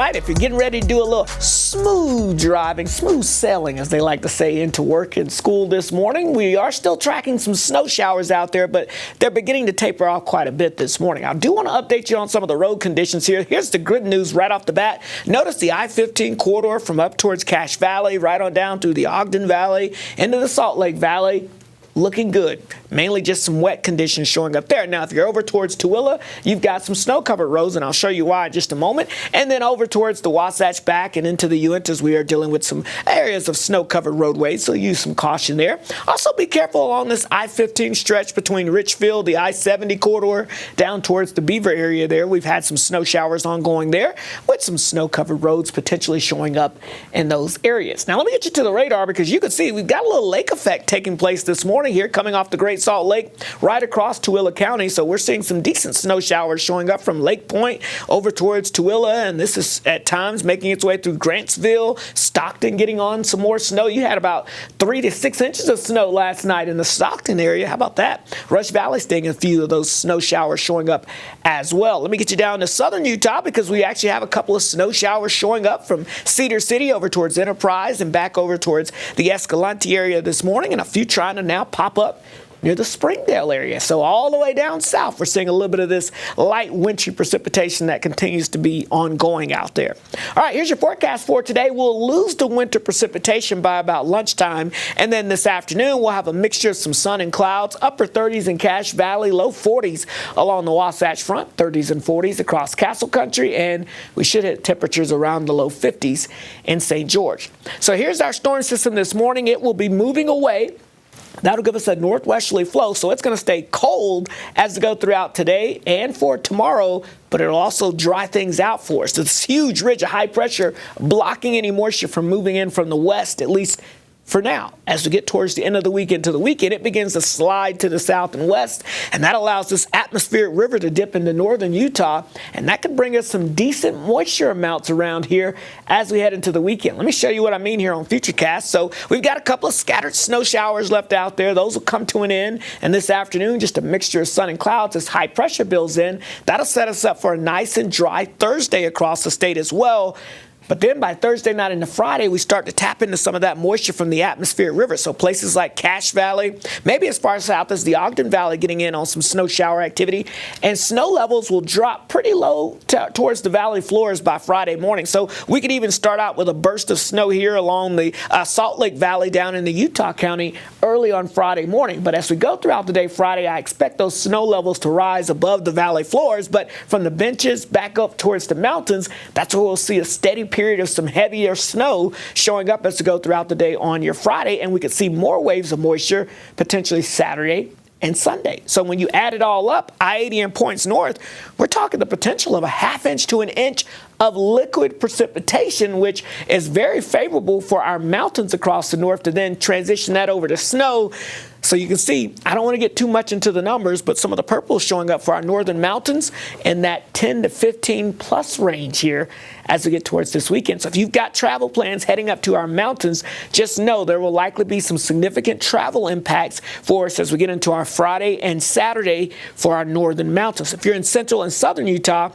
right, if you're getting ready to do a little smooth driving, smooth sailing, as they like to say, into work and school this morning, we are still tracking some snow showers out there, but they're beginning to taper off quite a bit this morning. I do want to update you on some of the road conditions here. Here's the good news right off the bat. Notice the I-15 corridor from up towards Cache Valley, right on down through the Ogden Valley, into the Salt Lake Valley. Looking good. Mainly just some wet conditions showing up there. Now, if you're over towards Tooele, you've got some snow-covered roads, and I'll show you why in just a moment. And then over towards the Wasatch back and into the Uintas, we are dealing with some areas of snow-covered roadways, so use some caution there. Also, be careful along this I-15 stretch between Richfield, the I-70 corridor, down towards the Beaver area there. We've had some snow showers ongoing there, with some snow-covered roads potentially showing up in those areas. Now, let me get you to the radar, because you can see we've got a little lake effect taking place this morning here, coming off the Great Salt Lake right across Tooele County. So we're seeing some decent snow showers showing up from Lake Point over towards Tooele, and this is at times making its way through Grantsville, Stockton getting on some more snow. You had about 3 to 6 inches of snow last night in the Stockton area. How about that? Rush Valley staying a few of those snow showers showing up as well. Let me get you down to southern Utah, because we actually have a couple of snow showers showing up from Cedar City over towards Enterprise and back over towards the Escalante area this morning, and a few trying to now pop up near the Springdale area. So all the way down south, we're seeing a little bit of this light wintry precipitation that continues to be ongoing out there. All right, here's your forecast for today. We'll lose the winter precipitation by about lunchtime, and then this afternoon we'll have a mixture of some sun and clouds, upper 30s in Cache Valley, low 40s along the Wasatch Front, 30s and 40s across Castle Country, and we should hit temperatures around the low 50s in St. George. So here's our storm system this morning. It will be moving away. That'll give us a northwesterly flow, so it's going to stay cold as we go throughout today and for tomorrow, but it'll also dry things out for us. This huge ridge of high pressure blocking any moisture from moving in from the west, at least for now. As we get towards the end of the week into the weekend, it begins to slide to the south and west, and that allows this atmospheric river to dip into northern Utah, and that could bring us some decent moisture amounts around here as we head into the weekend. Let me show you what I mean here on Futurecast. So we've got a couple of scattered snow showers left out there. Those will come to an end, and this afternoon, just a mixture of sun and clouds as high pressure builds in. That'll set us up for a nice and dry Thursday across the state as well. But then by Thursday night into Friday, we start to tap into some of that moisture from the atmospheric river. So places like Cache Valley, maybe as far south as the Ogden Valley, getting in on some snow shower activity. And snow levels will drop pretty low towards the valley floors by Friday morning. So we could even start out with a burst of snow here along the Salt Lake Valley down in the Utah County early on Friday morning. But as we go throughout the day Friday, I expect those snow levels to rise above the valley floors. But from the benches back up towards the mountains, that's where we'll see a steady period of some heavier snow showing up as we go throughout the day on your Friday, and we could see more waves of moisture potentially Saturday and Sunday. So when you add it all up, I-80 and points north, we're talking the potential of a ½ inch to an inch of liquid precipitation, which is very favorable for our mountains across the north to then transition that over to snow. So you can see, I don't want to get too much into the numbers, but some of the purple is showing up for our northern mountains in that 10 to 15 plus range here as we get towards this weekend. So if you've got travel plans heading up to our mountains, just know there will likely be some significant travel impacts for us as we get into our Friday and Saturday for our northern mountains. If you're in central and southern Utah,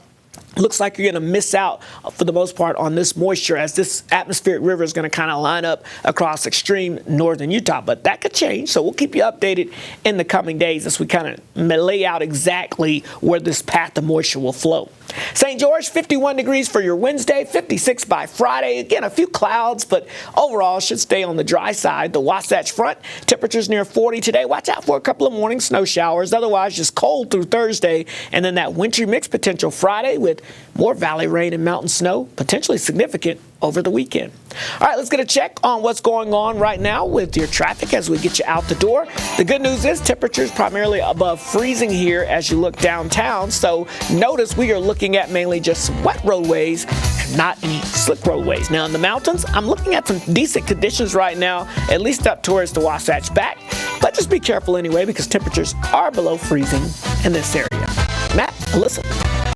looks like you're going to miss out for the most part on this moisture, as this atmospheric river is going to kind of line up across extreme northern Utah. But that could change, so we'll keep you updated in the coming days as we kind of lay out exactly where this path of moisture will flow. St. George, 51 degrees for your Wednesday, 56 by Friday. Again, a few clouds, but overall should stay on the dry side. The Wasatch Front, temperatures near 40 today. Watch out for a couple of morning snow showers. Otherwise, just cold through Thursday. And then that wintry mix potential Friday with more valley rain and mountain snow, potentially significant over the weekend. All right, let's get a check on what's going on right now with your traffic as we get you out the door. The good news is temperatures primarily above freezing here as you look downtown. So notice we are looking at mainly just wet roadways and not any slick roadways. Now in the mountains, I'm looking at some decent conditions right now, at least up towards the Wasatch back. But just be careful anyway, because temperatures are below freezing in this area. Matt, Alyssa.